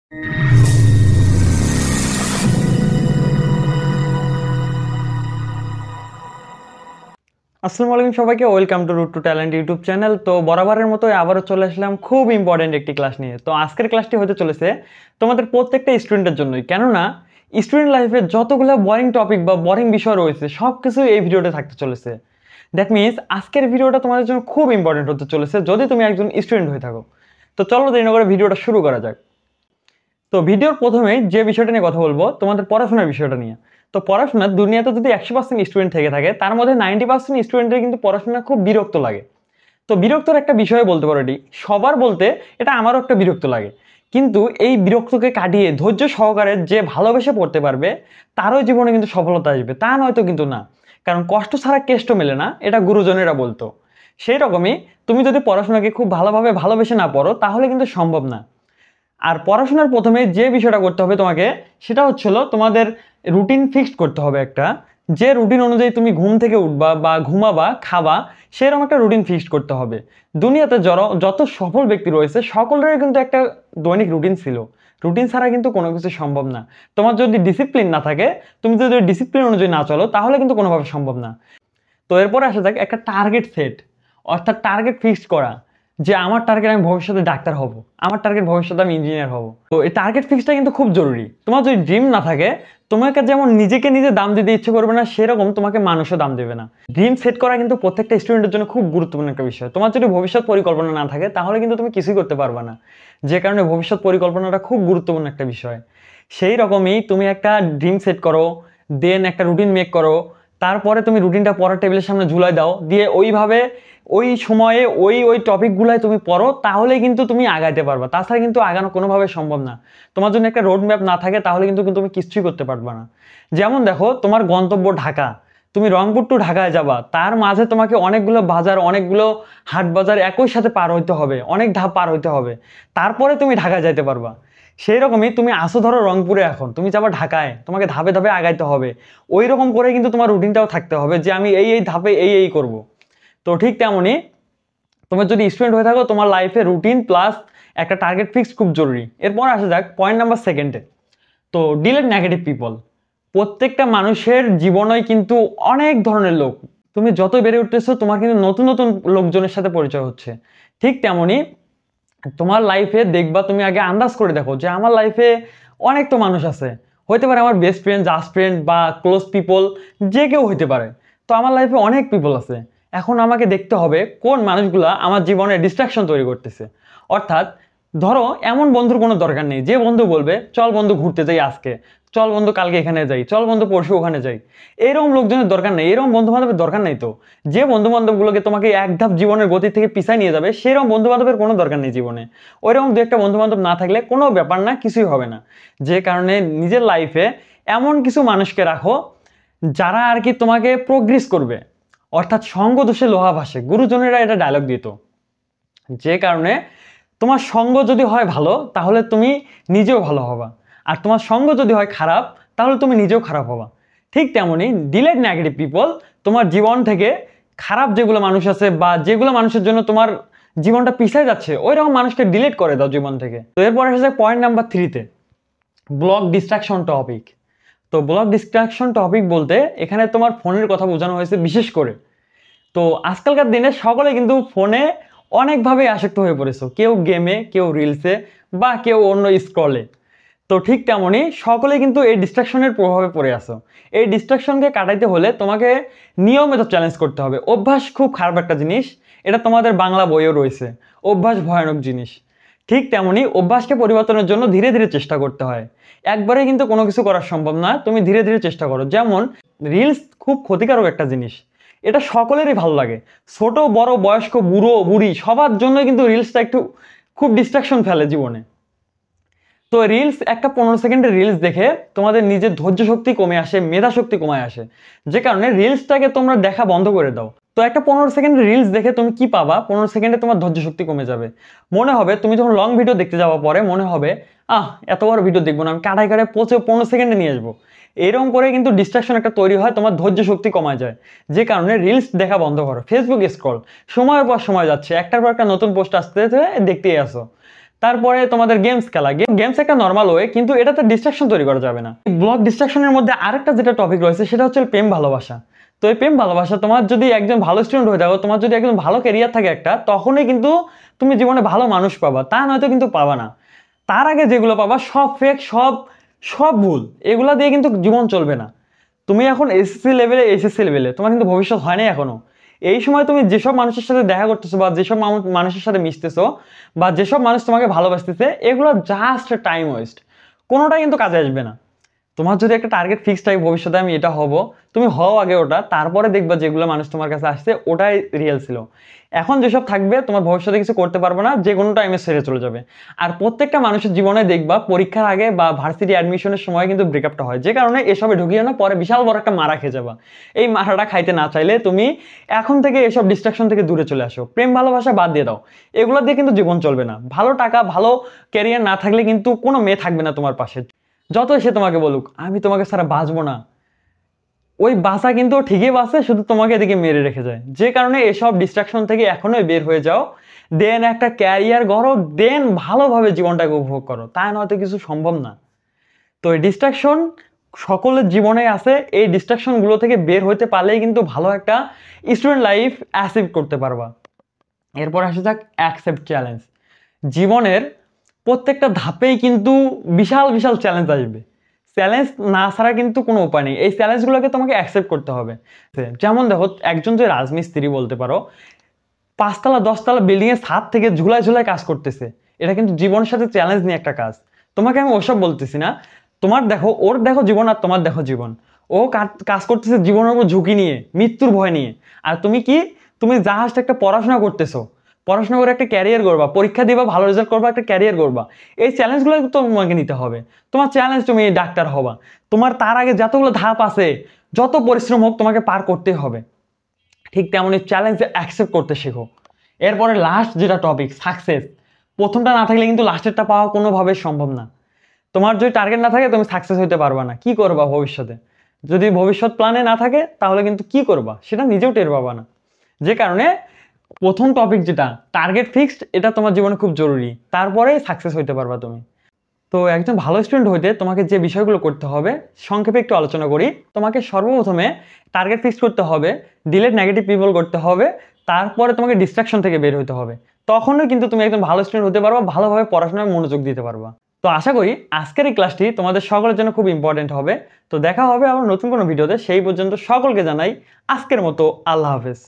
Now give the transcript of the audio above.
আসসালামু আলাইকুম সবাইকে, welcome to root to talent YouTube channel. তো বরাবরের মতো আবারও চলে আসলাম খুব ইম্পর্টেন্ট একটি ক্লাস নিয়ে। তো আজকের ক্লাসটি হতে চলেছে তোমাদের প্রত্যেকটা স্টুডেন্টের জন্যই, কেননা স্টুডেন্ট লাইফে যতগুলো বোরিং টপিক বা বোরিং বিষয় রয়েছে সব কিছু এই ভিডিওতে থাকতে চলেছে। দ্যাট মিনস আজকের ভিডিওটা তোমাদের জন্য খুব ইম্পর্টেন্ট হতে চলেছে যদি তুমি একজন স্টুডেন্ট হয়ে থাকো। তো চলো দেরি না করে ভিডিওটা শুরু করা যাক। তো ভিডিওর প্রথমেই যে বিষয়টা নিয়ে কথা বলবো তোমাদের পড়াশোনার বিষয়টা নিয়ে। তো পড়াশোনার দুনিয়াতে যদি 100% স্টুডেন্ট থেকে থাকে তার মধ্যে 90% স্টুডেন্টের কিন্তু পড়াশোনা খুব বিরক্ত লাগে। তো বিরক্তর একটা বিষয় বলতে পারো এটি, সবার বলতে এটা আমারও একটা বিরক্ত লাগে। কিন্তু এই বিরক্তকে কাটিয়ে ধৈর্য সহকারে যে ভালোবেসে পড়তে পারবে তারও জীবনে কিন্তু সফলতা আসবে, তা নয়তো কিন্তু না। কারণ কষ্ট ছাড়া কেষ্ট মেলে না, এটা গুরুজনেরা বলতো। সেই রকমই তুমি যদি পড়াশোনাকে খুব ভালোভাবে ভালোবেসে না পড়ো তাহলে কিন্তু সম্ভব না। আর পড়াশোনার প্রথমে যে বিষয়টা করতে হবে তোমাকে, সেটা হচ্ছিল তোমাদের রুটিন ফিক্সড করতে হবে একটা। যে রুটিন অনুযায়ী তুমি ঘুম থেকে উঠবা বা ঘুমাবা খাবা, সেরকম একটা রুটিন ফিক্সড করতে হবে। দুনিয়াতে যত সফল ব্যক্তি রয়েছে সকলেরই কিন্তু একটা দৈনিক রুটিন ছিল। রুটিন ছাড়া কিন্তু কোনো কিছু সম্ভব না। তোমার যদি ডিসিপ্লিন না থাকে, তুমি যদি ডিসিপ্লিন অনুযায়ী না চলো তাহলে কিন্তু কোনোভাবে সম্ভব না। তো এরপরে আসা যাক একটা টার্গেট সেট, অর্থাৎ টার্গেট ফিক্সড করা, যে আমার টার্গেট আমি ভবিষ্যতে ডাক্তার হব, আমার টার্গেট ভবিষ্যতে আমি ইঞ্জিনিয়ার হব। তো এই টার্গেট ফিক্সটা কিন্তু খুব জরুরি। তোমার যদি ড্রিম না থাকে, তোমাকে যেমন নিজেকে নিজে দাম দিতে ইচ্ছে করবে না, সেরকম তোমাকে মানুষও দাম দেবে না। ড্রিম সেট করা কিন্তু প্রত্যেকটা স্টুডেন্টের জন্য খুব গুরুত্বপূর্ণ একটা বিষয়। তোমার যদি ভবিষ্যৎ পরিকল্পনা না থাকে তাহলে কিন্তু তুমি কিছুই করতে পারবে না। যে কারণে ভবিষ্যৎ পরিকল্পনাটা খুব গুরুত্বপূর্ণ একটা বিষয়। সেই রকমই তুমি একটা ড্রিম সেট করো, দেন একটা রুটিন মেক করো, তারপরে তুমি রুটিনটা পড়ার টেবিলের সামনে ঝুলাই দাও, দিয়ে ওইভাবে ওই সময়ে ওই টপিকগুলাই তুমি পড়ো, তাহলে কিন্তু তুমি আগাইতে পারবা। তাছাড়া কিন্তু আগানো কোনোভাবে সম্ভব না। তোমার জন্য একটা রোড ম্যাপ না থাকে তাহলে কিন্তু তুমি কিছুই করতে পারবা না। যেমন দেখো, তোমার গন্তব্য ঢাকা, তুমি রংপুর টু ঢাকায় যাবা, তার মাঝে তোমাকে অনেকগুলো বাজার, অনেকগুলো হাট বাজার একই সাথে পার হইতে হবে, অনেক ধাপ পার হইতে হবে, তারপরে তুমি ঢাকায় যাইতে পারবা। সেই রকমই তুমি আসো ধরো রংপুরে, এখন তুমি যাবা ঢাকায়, তোমাকে ধাপে ধাপে আগাইতে হবে। ওই রকম করে কিন্তু তোমার রুটিনটাও থাকতে হবে যে আমি এই ধাপে এই করব। তো ঠিক তেমনই তোমার যদি স্টুডেন্ট হয়ে থাকো, তোমার লাইফে রুটিন প্লাস একটা টার্গেট ফিক্স খুব জরুরি। এরপর আসা যাক পয়েন্ট নাম্বার সেকেন্ডে। তো ডিলেট নেগেটিভ পিপল। প্রত্যেকটা মানুষের জীবনেই কিন্তু অনেক ধরনের লোক, তুমি যত বেড়ে উঠতেছো তোমার কিন্তু নতুন নতুন লোকজনের সাথে পরিচয় হচ্ছে। ঠিক তেমনই তোমার লাইফে দেখবা, তুমি আগে আন্দাজ করে দেখো যে আমার লাইফে অনেক তো মানুষ আছে, হইতে পারে আমার বেস্ট ফ্রেন্ড, জাস্ট ফ্রেন্ড বা ক্লোজ পিপল, যে কেউ হইতে পারে। তো আমার লাইফে অনেক পিপল আছে। এখন আমাকে দেখতে হবে কোন মানুষগুলা আমার জীবনে ডিস্ট্রাকশন তৈরি করতেছে। অর্থাৎ ধরো এমন বন্ধুর কোনো দরকার নেই যে বন্ধু বলবে চল বন্ধু ঘুরতে যাই আজকে, চল বন্ধু কালকে এখানে যাই, চল বন্ধু পরশু ওখানে যাই। এরকম লোকজনের দরকার নেই, এরকম বন্ধু বান্ধবের দরকার নেই। তো যে বন্ধু বান্ধবগুলোকে তোমাকে এক ধাপ জীবনের গতি থেকে পিছায় নিয়ে যাবে, সেরকম বন্ধু বান্ধবের কোনো দরকার নেই জীবনে। ওইরকম দু একটা বন্ধু বান্ধব না থাকলে কোনো ব্যাপার না, কিছুই হবে না। যে কারণে নিজের লাইফে এমন কিছু মানুষকে রাখো যারা আর কি তোমাকে প্রোগ্রেস করবে। অর্থাৎ সঙ্গ দোষে লোহা ভাসে, গুরুজনেরা এটা ডায়লগ দিত। যে কারণে তোমার সঙ্গ যদি হয় ভালো তাহলে তুমি নিজেও ভালো হবা, আর তোমার সঙ্গ যদি হয় খারাপ তাহলে তুমি নিজেও খারাপ হবা। ঠিক তেমনই ডিলেট নেগেটিভ পিপল। তোমার জীবন থেকে খারাপ যেগুলো মানুষ আছে বা যেগুলো মানুষের জন্য তোমার জীবনটা পিছিয়ে যাচ্ছে, ওই রকম মানুষকে ডিলিট করে দাও জীবন থেকে। তো এরপর আসে পয়েন্ট নাম্বার 3-তে, ব্লক ডিস্ট্রাকশন টপিক। তো ব্লক ডিস্ট্রাকশন টপিক বলতে এখানে তোমার ফোনের কথা বোঝানো হয়েছে বিশেষ করে। তো আজকালকার দিনে সকলে কিন্তু ফোনে অনেকভাবে আসক্ত হয়ে পড়েছো, কেউ গেমে, কেউ রিলসে, বা কেউ অন্য স্ক্রলে। তো ঠিক তেমনই সকলে কিন্তু এই ডিস্ট্রাকশনের প্রভাবে পড়ে আসো। এই ডিস্ট্রাকশনকে কাটাইতে হলে তোমাকে নিয়মিত চ্যালেঞ্জ করতে হবে। অভ্যাস খুব খারাপ একটা জিনিস, এটা তোমাদের বাংলা বইও রয়েছে, অভ্যাস ভয়ানক জিনিস। ঠিক তেমনই অভ্যাসকে পরিবর্তনের জন্য ধীরে ধীরে চেষ্টা করতে হয়। একবারে কিন্তু কোনো কিছু করা সম্ভব না, তুমি ধীরে ধীরে চেষ্টা করো। যেমন রিলস খুব ক্ষতিকারক একটা জিনিস, এটা সকলেরই ভালো লাগে, ছোট বড় বয়স্ক বুড়ো বুড়ি সবার জন্য কিন্তু রিলসটা একটু খুব ডিস্ট্রাকশন ফেলে জীবনে। তো রিলস একটা 15 সেকেন্ডের রিলস দেখে তোমাদের নিজের ধৈর্য শক্তি কমে আসে, মেধা শক্তি কমে আসে। যে কারণে রিলসটাকে তোমরা দেখা বন্ধ করে দাও। তো একটা 15 সেকেন্ডের রিলস দেখে তুমি কি পাবা, 15 সেকেন্ডে তোমার ধৈর্য শক্তি কমে যাবে। মনে হবে তুমি যখন লং ভিডিও দেখতে যাওয়া পরে মনে হবে এত বড় ভিডিও দেখবো না, আমি কাটাই কাটাই পৌঁছে 15 সেকেন্ডে নিয়ে আসবো। এরকম করে কিন্তু ডিস্ট্রাকশন একটা তৈরি হয়, তোমার ধৈর্য শক্তি কমায় যায়। যে কারণে রিলস দেখা বন্ধ করো। ফেসবুক স্ক্রল সময়ের পর সময় যাচ্ছে, একটার পর একটা নতুন পোস্ট আসতে দেখতেই আসো। তারপরে তোমাদের গেমস খেলা, গেমস একটা নর্মাল ওয়ে, কিন্তু এটাতে ডিস্ট্রাকশন তৈরি করা যাবে না। ব্লক ডিস্ট্রাকশনের মধ্যে আরেকটা যেটা টপিক রয়েছে সেটা হচ্ছে প্রেম ভালোবাসা। তো এই প্রেম ভালোবাসা, তোমার যদি একজন ভালো স্টুডেন্ট হয়ে থাকো, তোমার যদি একজন ভালো ক্যারিয়ার থাকে একটা, তখনই কিন্তু তুমি জীবনে ভালো মানুষ পাবা, তা নয়তো কিন্তু পাবা না। তার আগে যেগুলো পাবা সব ফেক, সব সব ভুল, এগুলা দিয়ে কিন্তু জীবন চলবে না। তুমি এখন এসএসসি লেভেলে তোমার কিন্তু ভবিষ্যৎ হয় নাই এখনো। এই সময় তুমি যেসব মানুষের সাথে দেখা করতেছো বা যেসব মানুষের সাথে মিশতেছো বা যেসব মানুষ তোমাকে ভালোবাসতেছে, এগুলো জাস্ট টাইম ওয়েস্ট, কোনোটাই কিন্তু কাজে আসবে না। তোমার যদি একটা টার্গেট ফিক্স থাকে ভবিষ্যতে আমি এটা হব, তুমি হও আগে ওটা, তারপরে দেখবা যেগুলো মানুষ তোমার কাছে আসছে ওটাই রিয়েল ছিল। এখন যেসব থাকবে তোমার ভবিষ্যতে কিছু করতে পারবে না, যে কোনো টাইমে ছেড়ে চলে যাবে। আর প্রত্যেকটা মানুষের জীবনে দেখবা পরীক্ষার আগে বা ভার্সিটি অ্যাডমিশনের সময় কিন্তু ব্রেকআপটা হয়, যে কারণে এসবে ঢুকিয়ে না পরে বিশাল বড় একটা মারা খেয়ে যাবা। এই মারাটা খাইতে না চাইলে তুমি এখন থেকে এসব ডিস্ট্রাকশন থেকে দূরে চলে আসো, প্রেম ভালোবাসা বাদ দিয়ে দাও। এগুলো দিয়ে কিন্তু জীবন চলবে না। ভালো টাকা, ভালো ক্যারিয়ার না থাকলে কিন্তু কোনো মেয়ে থাকবে না তোমার পাশে। যতই সে তোমাকে বলুক আমি তোমাকে ছাড়া বাঁচবো না, ওই বাসা কিন্তু ঠিকই বাসে, শুধু তোমাকে এদিকে মেরে রেখে যায়। যে কারণে এসব ডিস্ট্রাকশন থেকে এখনোই বের হয়ে যাও, দেন একটা ক্যারিয়ার গড়ো, দেন ভালোভাবে জীবনটাকে উপভোগ করো, তাই নয়তো কিছু সম্ভব না। তো এই ডিস্ট্রাকশন সকলের জীবনে আছে, এই ডিস্ট্রাকশনগুলো থেকে বের হইতে পারলেই কিন্তু ভালো একটা স্টুডেন্ট লাইফ অ্যাচিভ করতে পারবা। এরপর আসে যাক অ্যাকসেপ্ট চ্যালেঞ্জ। জীবনের প্রত্যেকটা ধাপেই কিন্তু বিশাল বিশাল চ্যালেঞ্জ আসবে, চ্যালেঞ্জ না ছাড়া কিন্তু কোনো উপায় নেই। এই চ্যালেঞ্জগুলোকে তোমাকে অ্যাকসেপ্ট করতে হবে। যেমন দেখো, একজন যে রাজমিস্ত্রি বলতে পারো, 5তলা 10তলা বিল্ডিংয়ের ছাদ থেকে ঝুলায় ঝুলায় কাজ করতেছে, এটা কিন্তু জীবনের সাথে চ্যালেঞ্জ নিয়ে একটা কাজ। তোমাকে আমি ওসব বলতেছি না, তোমার দেখো, ওর দেখো জীবন আর তোমার দেখো জীবন। ও কাজ করতেছে জীবনের উপর ঝুঁকি নিয়ে, মৃত্যুর ভয় নিয়ে। আর তুমি কি, তুমি জাস্ট একটা পড়াশোনা করতেছো, পড়াশোনা করে একটা ক্যারিয়ার করবা, পরীক্ষা দিবা, ভালো রেজাল্ট করবা, একটা ক্যারিয়ার করবা। এই চ্যালেঞ্জগুলো তোমাকে নিতে হবে। তোমার চ্যালেঞ্জ তুমি ডাক্তার হবা, তোমার তার আগে যতগুলো ধাপ আছে, যত পরিশ্রম হোক তোমাকে পার করতে হবে। ঠিক তেমনই চ্যালেঞ্জ অ্যাকসেপ্ট করতে শেখো। এরপরে লাস্ট যেটা টপিক, সাকসেস। প্রথমটা না থাকলে কিন্তু লাস্টেরটা পাওয়া কোনোভাবে সম্ভব না। তোমার যদি টার্গেট না থাকে তুমি সাকসেস হইতে পারবা না। কি করবা ভবিষ্যতে, যদি ভবিষ্যৎ প্ল্যানে না থাকে তাহলে কিন্তু কি করবা সেটা নিজেও টের পাবা না। যে কারণে প্রথম টপিক যেটা টার্গেট ফিক্সড, এটা তোমার জীবনে খুব জরুরি, তারপরেই সাকসেস হইতে পারবা তুমি। তো একজন ভালো স্টুডেন্ট হইতে তোমাকে যে বিষয়গুলো করতে হবে সংক্ষেপে একটু আলোচনা করি। তোমাকে সর্বপ্রথমে টার্গেট ফিক্স করতে হবে, ডিলেট নেগেটিভ পিপল করতে হবে, তারপরে তোমাকে ডিস্ট্রাকশন থেকে বের হতে হবে। তখনই কিন্তু তুমি একজন ভালো স্টুডেন্ট হতে পারবা, ভালোভাবে পড়াশোনায় মনোযোগ দিতে পারবা। তো আশা করি আজকের এই ক্লাসটি তোমাদের সকলের জন্য খুব ইম্পর্টেন্ট হবে। তো দেখা হবে আবার নতুন কোনো ভিডিওতে, সেই পর্যন্ত সকলকে জানাই আজকের মতো আল্লাহ হাফেজ।